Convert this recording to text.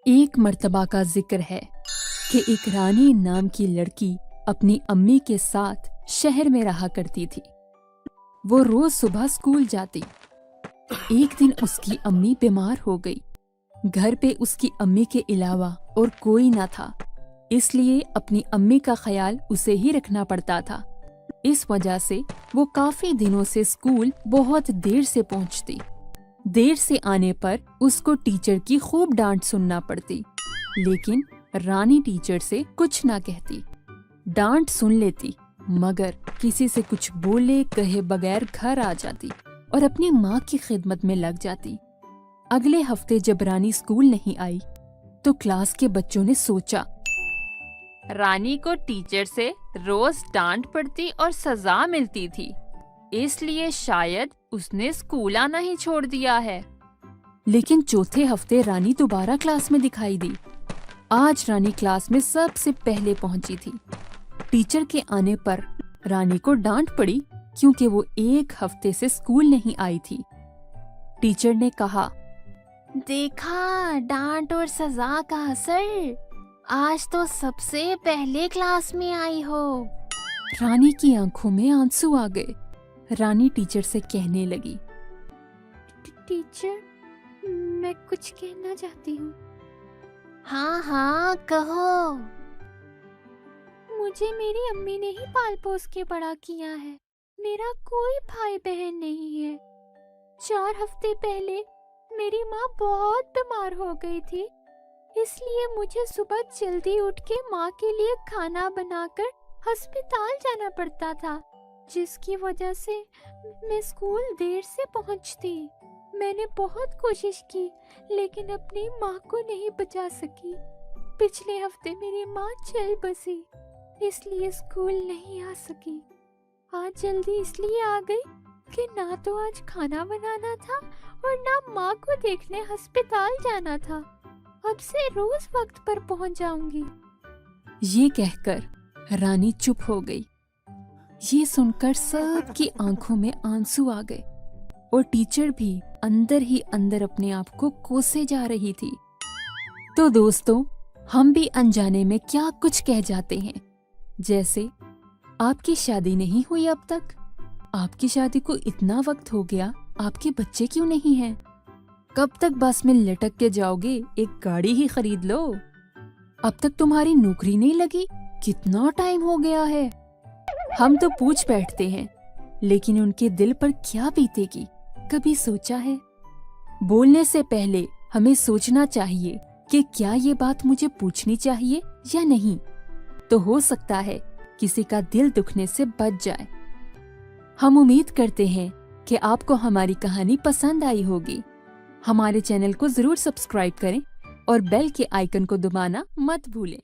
एक मर्तबा का जिक्र है कि एक रानी नाम की लड़की अपनी अम्मी के साथ शहर में रहा करती थी। वो रोज सुबह स्कूल जाती। एक दिन उसकी अम्मी बीमार हो गई। घर पे उसकी अम्मी के अलावा और कोई ना था, इसलिए अपनी अम्मी का ख्याल उसे ही रखना पड़ता था। इस वजह से वो काफी दिनों से स्कूल बहुत देर से पहुंचती। देर से आने पर उसको टीचर की खूब डांट सुनना पड़ती, लेकिन रानी टीचर से कुछ ना कहती। डांट सुन लेती, मगर किसी से कुछ बोले कहे बगैर घर आ जाती और अपनी माँ की खिदमत में लग जाती। अगले हफ्ते जब रानी स्कूल नहीं आई तो क्लास के बच्चों ने सोचा, रानी को टीचर से रोज डांट पड़ती और सजा मिलती थी, इसलिए शायद उसने स्कूल आना ही छोड़ दिया है। लेकिन चौथे हफ्ते रानी दोबारा क्लास में दिखाई दी। आज रानी क्लास में सबसे पहले पहुंची थी। टीचर के आने पर रानी को डांट पड़ी क्योंकि वो एक हफ्ते से स्कूल नहीं आई थी। टीचर ने कहा, देखा डांट और सजा का असर, आज तो सबसे पहले क्लास में आई हो। रानी की आंखों में आंसू आ गए। रानी टीचर से कहने लगी, टीचर, मैं कुछ कहना चाहती हूँ। हाँ हाँ कहो। मुझे मेरी अम्मी ने ही पाल पोस के बड़ा किया है। मेरा कोई भाई बहन नहीं है। 4 हफ्ते पहले मेरी माँ बहुत बीमार हो गई थी, इसलिए मुझे सुबह जल्दी उठ के माँ के लिए खाना बनाकर अस्पताल जाना पड़ता था, जिसकी वजह से मैं स्कूल देर से पहुंचती। मैंने बहुत कोशिश की, लेकिन अपनी माँ को नहीं बचा सकी। पिछले हफ्ते मेरी माँ चल बसी, इसलिए स्कूल नहीं आ सकी। आज जल्दी इसलिए आ गई कि ना तो आज खाना बनाना था और ना माँ को देखने अस्पताल जाना था। अब से रोज वक्त पर पहुंच जाऊंगी। ये कहकर रानी चुप हो गई। ये सुनकर सबकी आंखों में आंसू आ गए और टीचर भी अंदर ही अंदर अपने आप को कोसे जा रही थी। तो दोस्तों, हम भी अनजाने में क्या कुछ कह जाते हैं। जैसे, आपकी शादी नहीं हुई अब तक? आपकी शादी को इतना वक्त हो गया, आपके बच्चे क्यों नहीं हैं? कब तक बस में लटक के जाओगे? एक गाड़ी ही खरीद लो। अब तक तुम्हारी नौकरी नहीं लगी, कितना टाइम हो गया है? हम तो पूछ बैठते हैं, लेकिन उनके दिल पर क्या बीतेगी, कभी सोचा है? बोलने से पहले हमें सोचना चाहिए कि क्या ये बात मुझे पूछनी चाहिए या नहीं, तो हो सकता है किसी का दिल दुखने से बच जाए। हम उम्मीद करते हैं कि आपको हमारी कहानी पसंद आई होगी। हमारे चैनल को जरूर सब्सक्राइब करें और बेल के आइकन को दबाना मत भूलें।